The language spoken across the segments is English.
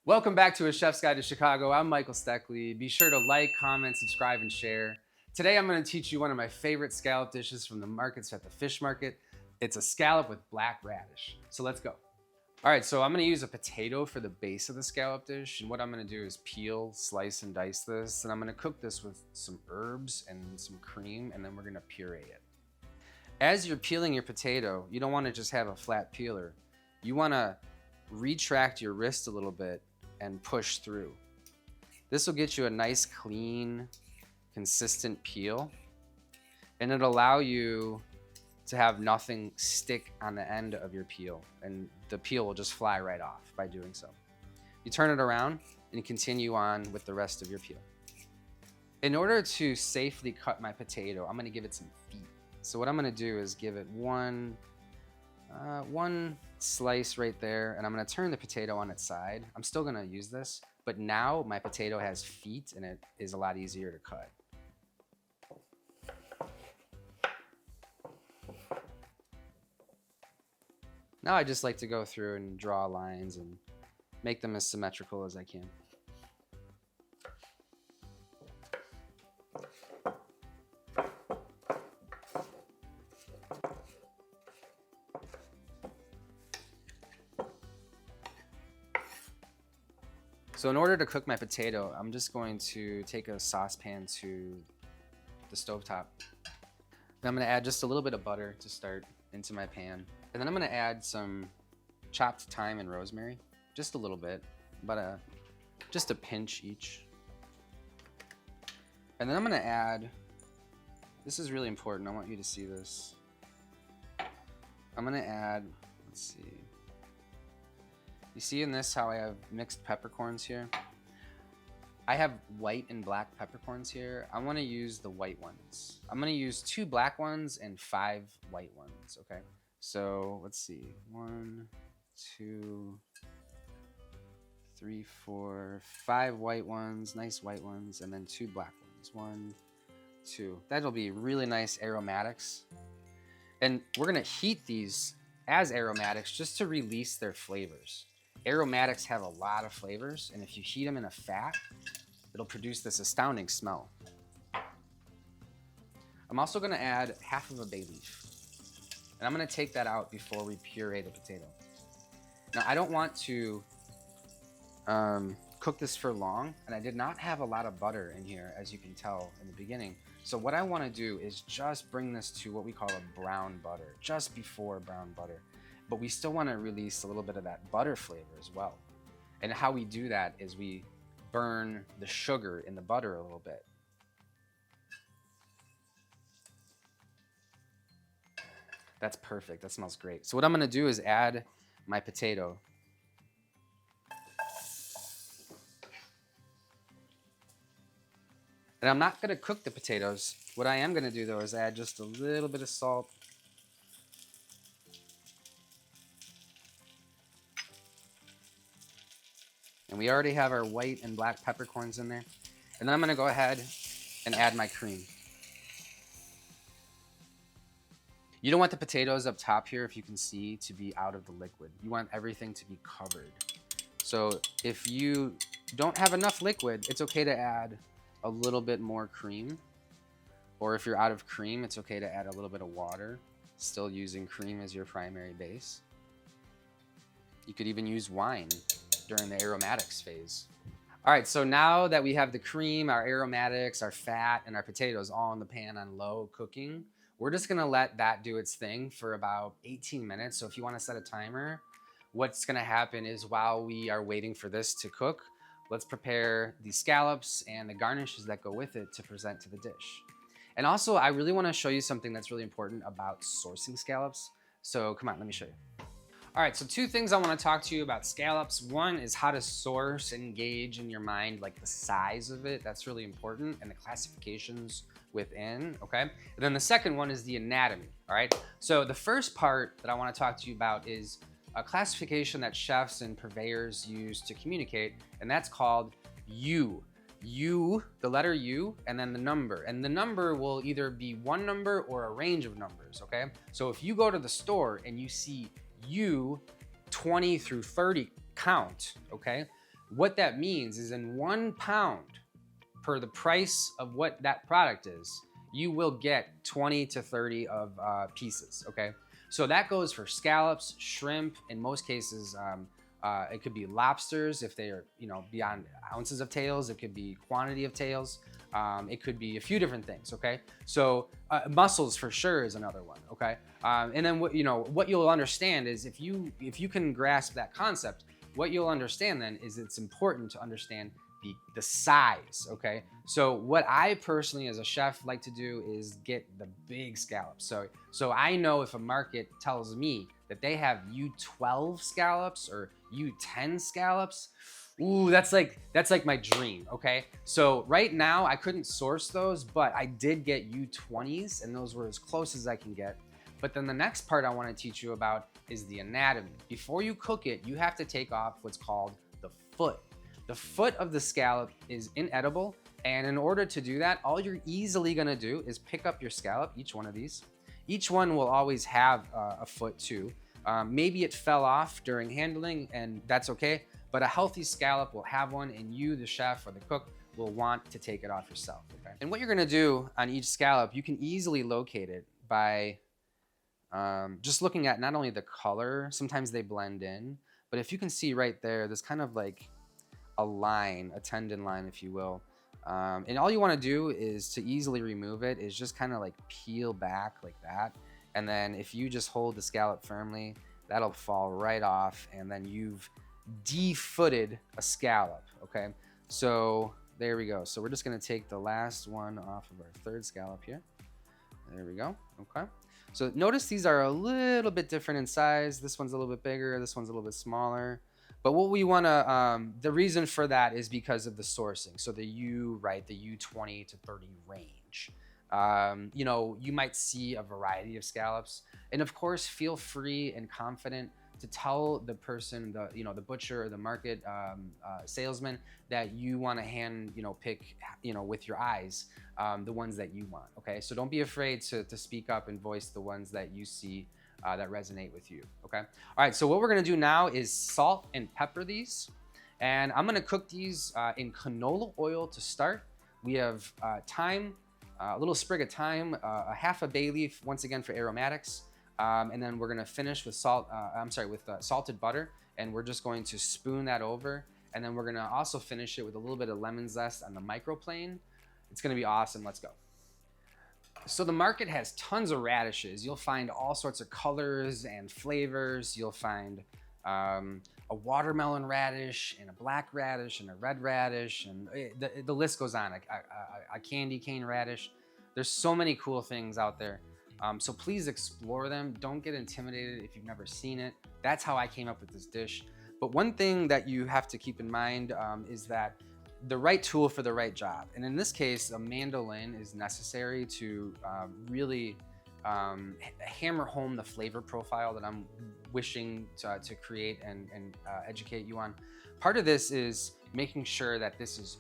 Welcome back to A Chef's Guide to Chicago. I'm Michael Steckley. Be sure to like, comment, subscribe, and share. Today I'm going to teach you one of my favorite scallop dishes from the markets at the fish market. It's a scallop with black radish. So let's go. All right, so I'm going to use a potato for the base of the scallop dish. And what I'm going to do is peel, slice, and dice this. And I'm going to cook this with some herbs and some cream, and then we're going to puree it. As you're peeling your potato, you don't want to just have a flat peeler. You want to retract your wrist a little bit and push through. This will get you a nice, clean, consistent peel, and it'll allow you to have nothing stick on the end of your peel, and the peel will just fly right off by doing so. You turn it around and continue on with the rest of your peel. In order to safely cut my potato, I'm gonna give it some feet. So what I'm gonna do is give it one slice right there, and I'm gonna turn the potato on its side. I'm still gonna use this, but now my potato has feet and it is a lot easier to cut. Now I just like to go through and draw lines and make them as symmetrical as I can. So in order to cook my potato, I'm just going to take a saucepan to the stovetop. And I'm gonna add just a little bit of butter to start into my pan. And then I'm gonna add some chopped thyme and rosemary, just a little bit, just a pinch each. And then I'm gonna add, this is really important, I want you to see this. I'm gonna add, let's see. You see in this how I have mixed peppercorns here? I have white and black peppercorns here. I want to use the white ones. I'm going to use 2 black ones and 5 white ones, okay? So let's see, 1, 2, 3, 4, 5 white ones, nice white ones, and then 2 black ones. 1, 2. That'll be really nice aromatics. And we're going to heat these as aromatics just to release their flavors. Aromatics have a lot of flavors, and if you heat them in a fat, it'll produce this astounding smell. I'm also gonna add half of a bay leaf, and I'm gonna take that out before we puree the potato. Now, I don't want to cook this for long, and I did not have a lot of butter in here, as you can tell in the beginning. So what I wanna do is just bring this to what we call a brown butter, just before brown butter. But we still want to release a little bit of that butter flavor as well. And how we do that is we burn the sugar in the butter a little bit. That's perfect. That smells great. So what I'm going to do is add my potato. And I'm not going to cook the potatoes. What I am going to do, though, is add just a little bit of salt. And we already have our white and black peppercorns in there. And then I'm gonna go ahead and add my cream. You don't want the potatoes up top here, if you can see, to be out of the liquid. You want everything to be covered. So if you don't have enough liquid, it's okay to add a little bit more cream. Or if you're out of cream, it's okay to add a little bit of water, still using cream as your primary base. You could even use wine during the aromatics phase. All right, so now that we have the cream, our aromatics, our fat, and our potatoes all in the pan on low cooking, we're just gonna let that do its thing for about 18 minutes. So if you wanna set a timer, what's gonna happen is while we are waiting for this to cook, let's prepare the scallops and the garnishes that go with it to present to the dish. And also, I really wanna show you something that's really important about sourcing scallops. So come on, let me show you. All right, so 2 things I want to talk to you about scallops. One is how to source and gauge in your mind, like the size of it. That's really important, and the classifications within, okay? And then the second one is the anatomy, all right? So the first part that I want to talk to you about is a classification that chefs and purveyors use to communicate, and that's called U. U, the letter U, and then the number. And the number will either be one number or a range of numbers, okay? So if you go to the store and you see U 20 through 30 count, okay? What that means is in 1 pound per the price of what that product is, you will get 20 to 30 of pieces, okay? So that goes for scallops, shrimp, in most cases, it could be lobsters if they are, beyond ounces of tails. It could be quantity of tails. It could be a few different things, okay? So mussels for sure is another one, okay? And then what you'll understand is if you can grasp that concept, what you'll understand then is it's important to understand the size, okay? So what I personally as a chef like to do is get the big scallops. So I know if a market tells me that they have U12 scallops or U10 scallops, ooh, that's like my dream, okay? So right now I couldn't source those, but I did get U20s and those were as close as I can get. But then the next part I want to teach you about is the anatomy. Before you cook it, you have to take off what's called the foot. The foot of the scallop is inedible, and in order to do that, all you're easily gonna do is pick up your scallop, each one of these. Each one will always have a foot too. Maybe it fell off during handling, and that's okay, but a healthy scallop will have one, and you, the chef or the cook, will want to take it off yourself, okay? And what you're gonna do on each scallop, you can easily locate it by just looking at not only the color, sometimes they blend in, but if you can see right there, there's kind of like a line, a tendon line, if you will. And all you want to do is to easily remove it is just kind of like peel back like that. And then if you just hold the scallop firmly, that'll fall right off. And then you've defooted a scallop. Okay. So there we go. So we're just going to take the last one off of our third scallop here. There we go. Okay. So notice these are a little bit different in size. This one's a little bit bigger. This one's a little bit smaller. But what we want to, the reason for that is because of the sourcing. So the U20 to 30 range. You might see a variety of scallops. And of course, feel free and confident to tell the person, the butcher or the market salesman that you want to hand, pick, with your eyes, the ones that you want. Okay. So don't be afraid to speak up and voice the ones that you see that resonate with you, okay? All right, so what we're gonna do now is salt and pepper these. And I'm gonna cook these in canola oil to start. We have thyme, a little sprig of thyme, a half a bay leaf, once again for aromatics. And then we're gonna finish with salted butter. And we're just going to spoon that over. And then we're gonna also finish it with a little bit of lemon zest on the microplane. It's gonna be awesome, let's go. So the market has tons of radishes. You'll find all sorts of colors and flavors. You'll find a watermelon radish and a black radish and a red radish, and the list goes on. A candy cane radish. There's so many cool things out there. So please explore them. Don't get intimidated if you've never seen it. That's how I came up with this dish. But one thing that you have to keep in mind is that the right tool for the right job. And in this case, a mandolin is necessary to really hammer home the flavor profile that I'm wishing to create and educate you on. Part of this is making sure that this is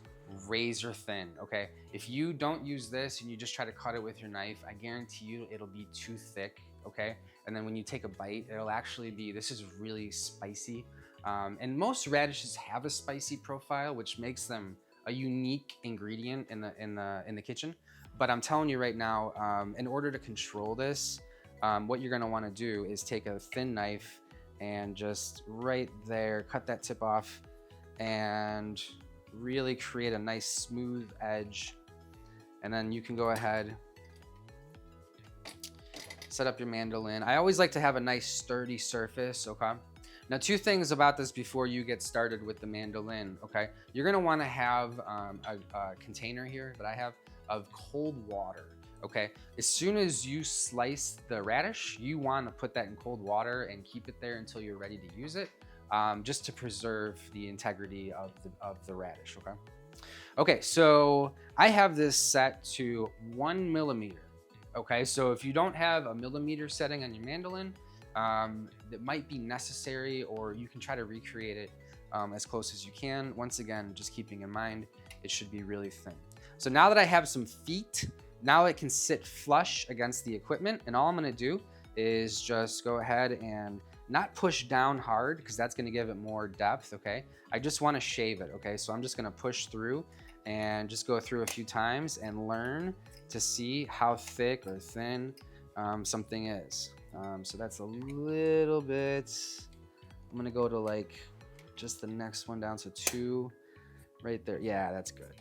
razor thin, okay? If you don't use this and you just try to cut it with your knife, I guarantee you it'll be too thick, okay? And then when you take a bite, it'll actually be, this is really spicy. And most radishes have a spicy profile, which makes them a unique ingredient in the kitchen. But I'm telling you right now, in order to control this, what you're gonna wanna do is take a thin knife and just right there, cut that tip off and really create a nice smooth edge. And then you can go ahead, set up your mandolin. I always like to have a nice sturdy surface, okay? Now, two things about this before you get started with the mandolin, okay? You're gonna wanna have a container here that I have of cold water, okay? As soon as you slice the radish, you wanna put that in cold water and keep it there until you're ready to use it, just to preserve the integrity of the radish, okay? Okay, so I have this set to 1 millimeter, okay? So if you don't have a millimeter setting on your mandolin, that might be necessary, or you can try to recreate it as close as you can. Once again, just keeping in mind, it should be really thin. So now that I have some feet, now it can sit flush against the equipment, and all I'm gonna do is just go ahead and not push down hard because that's gonna give it more depth, okay? I just wanna shave it, okay? So I'm just gonna push through and just go through a few times and learn to see how thick or thin something is. So that's a little bit, I'm gonna go to like just the next one down, so 2 right there. Yeah, that's good.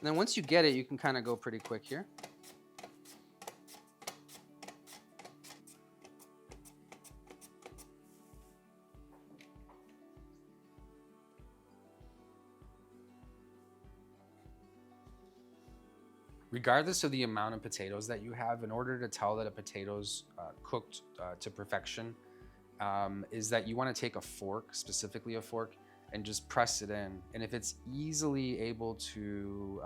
And then once you get it, you can kind of go pretty quick here. Regardless of the amount of potatoes that you have, in order to tell that a potato's cooked to perfection, is that you want to take a fork, specifically a fork, and just press it in. And if it's easily able to,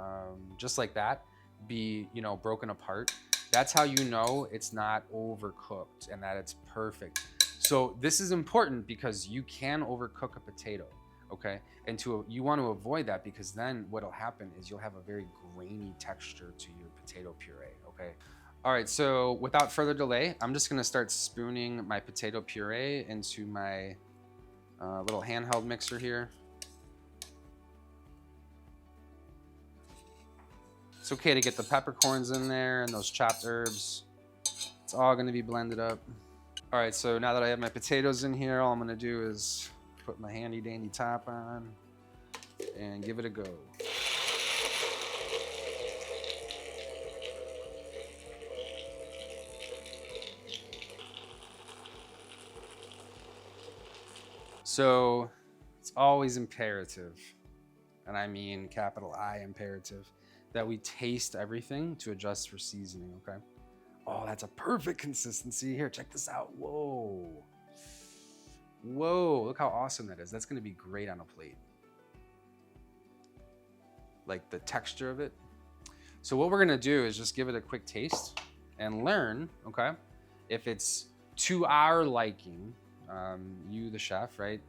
just like that, be, you know, broken apart, that's how you know it's not overcooked and that it's perfect. So this is important because you can overcook a potato, okay? And you want to avoid that, because then what'll happen is you'll have a very grainy texture to your potato puree, okay? All right, so without further delay, I'm just gonna start spooning my potato puree into my little handheld mixer here. It's okay to get the peppercorns in there and those chopped herbs. It's all gonna be blended up. All right, so now that I have my potatoes in here, all I'm gonna do is put my handy dandy top on and give it a go. So it's always imperative, and I mean capital I imperative, that we taste everything to adjust for seasoning, okay? Oh, that's a perfect consistency. Here, check this out. Whoa. Whoa, look how awesome that is. That's gonna be great on a plate. Like the texture of it. So what we're gonna do is just give it a quick taste and learn, okay? If it's to our liking, you the chef, right?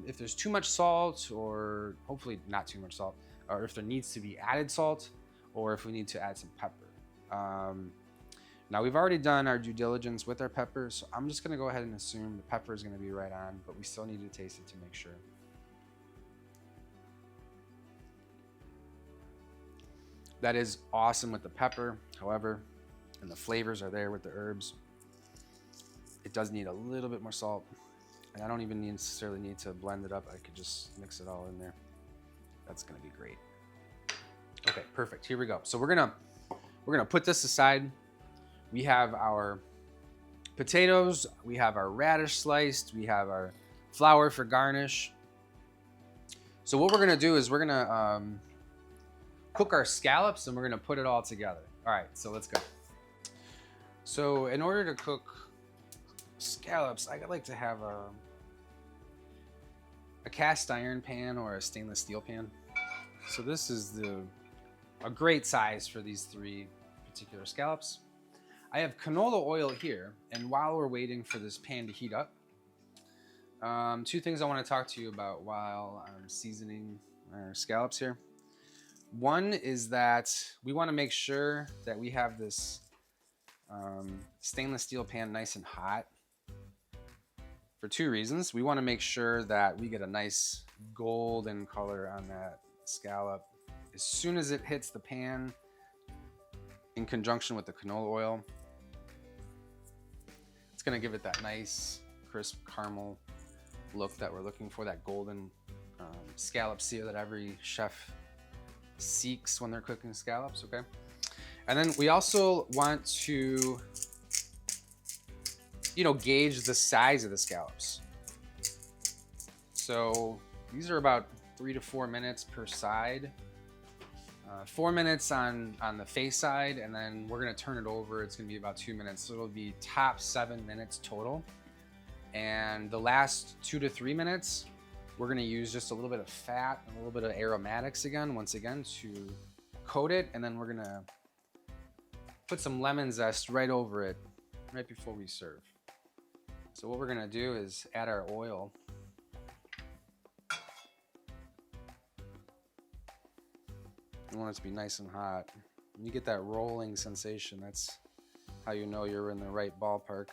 If there's too much salt, or hopefully not too much salt, or if there needs to be added salt, or if we need to add some pepper. Now we've already done our due diligence with our peppers, so I'm just gonna go ahead and assume the pepper is gonna be right on, but we still need to taste it to make sure. That is awesome with the pepper, however, and the flavors are there with the herbs. It does need a little bit more salt, and I don't even necessarily need to blend it up. I could just mix it all in there. That's gonna be great. Okay, perfect, here we go. So we're gonna put this aside. We have our potatoes, we have our radish sliced, we have our flour for garnish. So what we're gonna do is we're gonna cook our scallops, and we're gonna put it all together. All right, so let's go. So in order to cook scallops, I like to have a cast iron pan or a stainless steel pan. So this is a great size for these 3 particular scallops. I have canola oil here, and while we're waiting for this pan to heat up, 2 things I want to talk to you about while I'm seasoning our scallops here. One is that we want to make sure that we have this stainless steel pan nice and hot for 2 reasons. We want to make sure that we get a nice golden color on that scallop as soon as it hits the pan in conjunction with the canola oil. It's going to give it that nice crisp caramel look that we're looking for, that golden scallop sear that every chef seeks when they're cooking scallops, okay? And then we also want to, you know, gauge the size of the scallops. So these are about 3 to 4 minutes per side. 4 minutes on the face side, and then we're gonna turn it over. It's gonna be about 2 minutes, so it'll be top 7 minutes total. And the last 2 to 3 minutes, we're gonna use just a little bit of fat, a little bit of aromatics once again, to coat it, and then we're gonna put some lemon zest right over it, right before we serve. So what we're gonna do is add our oil. I want it to be nice and hot. When you get that rolling sensation, that's how you know you're in the right ballpark.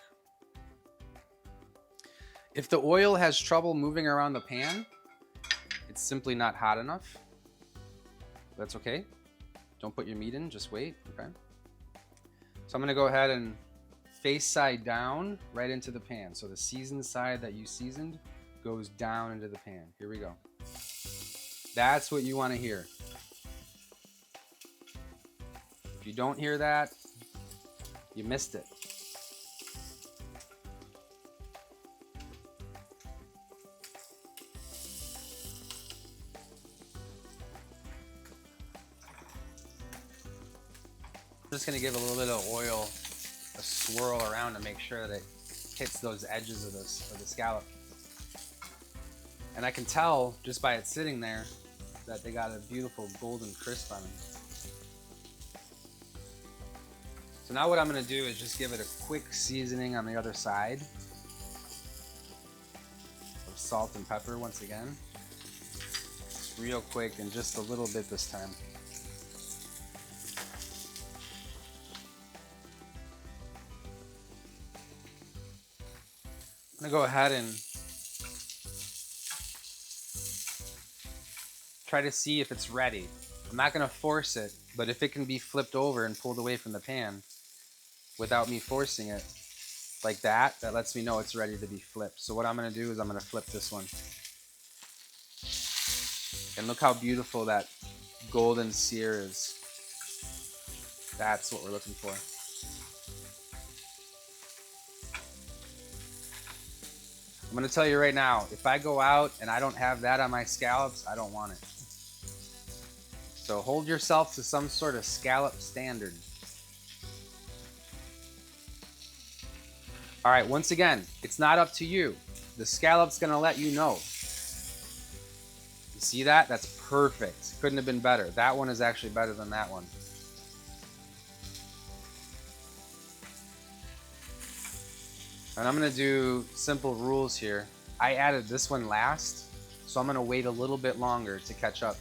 If the oil has trouble moving around the pan, it's simply not hot enough. That's okay. Don't put your meat in, just wait, okay? So I'm gonna go ahead and face side down right into the pan. So the seasoned side that you seasoned goes down into the pan. Here we go. That's what you wanna hear. If you don't hear that, you missed it. I'm just gonna give a little bit of oil a swirl around to make sure that it hits those edges of the scallop. And I can tell just by it sitting there that they got a beautiful golden crisp on them. So now what I'm gonna do is just give it a quick seasoning on the other side of salt and pepper once again. Just real quick and just a little bit this time. I'm gonna go ahead and try to see if it's ready. I'm not gonna force it, but if it can be flipped over and pulled away from the pan without me forcing it, like that, that lets me know it's ready to be flipped. So what I'm gonna do is I'm gonna flip this one. And look how beautiful that golden sear is. That's what we're looking for. I'm gonna tell you right now, if I go out and I don't have that on my scallops, I don't want it. So hold yourself to some sort of scallop standard. All right, once again, it's not up to you. The scallop's gonna let you know. You see that? That's perfect. Couldn't have been better. That one is actually better than that one. And I'm gonna do simple rules here. I added this one last, so I'm gonna wait a little bit longer to catch up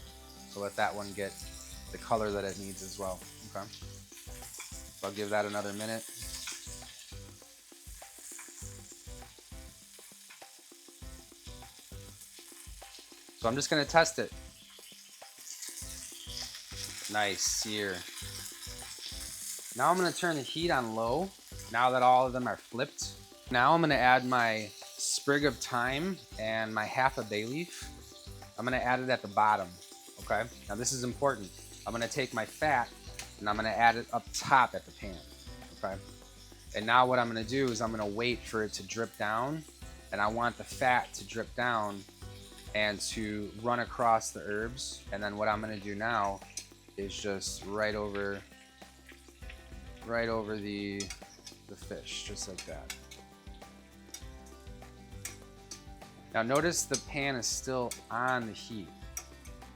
to let that one get the color that it needs as well, okay? So I'll give that another minute. So I'm just gonna test it. Nice sear. Now I'm gonna turn the heat on low, now that all of them are flipped. Now I'm gonna add my sprig of thyme and my half a bay leaf. I'm gonna add it at the bottom, okay? Now this is important. I'm gonna take my fat and I'm gonna add it up top at the pan, okay? And now what I'm gonna do is I'm gonna wait for it to drip down, and I want the fat to drip down and to run across the herbs. And then what I'm gonna do now is just right over the fish, just like that. Now notice the pan is still on the heat.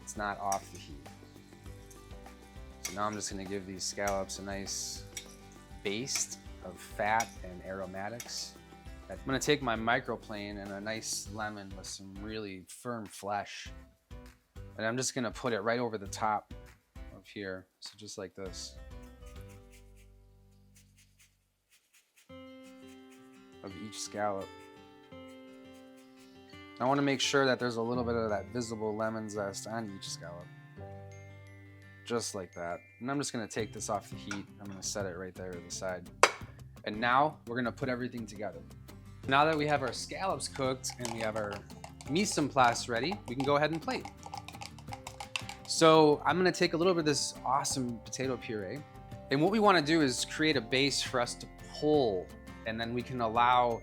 It's not off the heat. So now I'm just gonna give these scallops a nice baste of fat and aromatics. I'm gonna take my microplane and a nice lemon with some really firm flesh. And I'm just gonna put it right over the top of here. So just like this. Of each scallop. I want to make sure that there's a little bit of that visible lemon zest on each scallop. Just like that. And I'm just going to take this off the heat. I'm going to set it right there to the side. And now we're going to put everything together. Now that we have our scallops cooked and we have our mise en place ready, we can go ahead and plate. So I'm going to take a little bit of this awesome potato puree. And what we want to do is create a base for us to pull, and then we can allow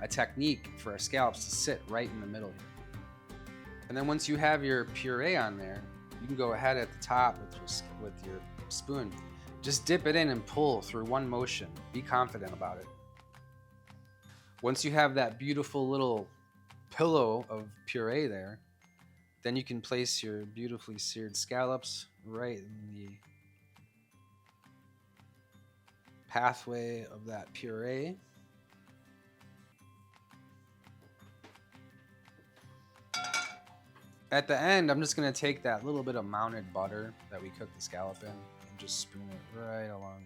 a technique for our scallops to sit right in the middle here. And then once you have your puree on there, you can go ahead at the top with your spoon. Just dip it in and pull through one motion. Be confident about it. Once you have that beautiful little pillow of puree there, then you can place your beautifully seared scallops right in the pathway of that puree. At the end, I'm just gonna take that little bit of mounted butter that we cooked the scallop in and just spoon it right along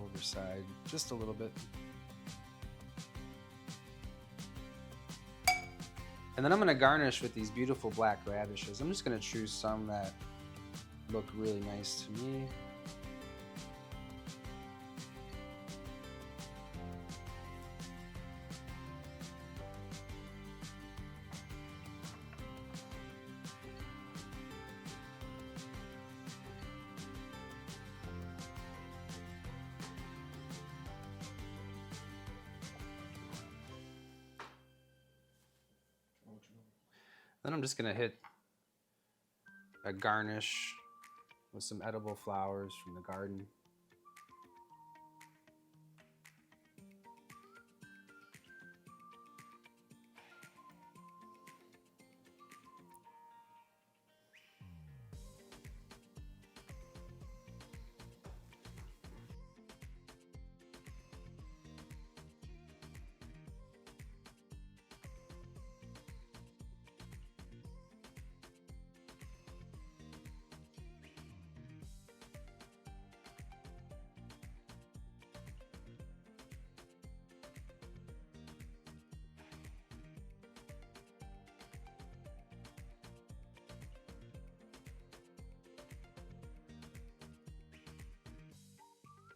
overside, just a little bit. And then I'm gonna garnish with these beautiful black radishes. I'm just gonna choose some that look really nice to me. Then I'm just gonna hit a garnish with some edible flowers from the garden.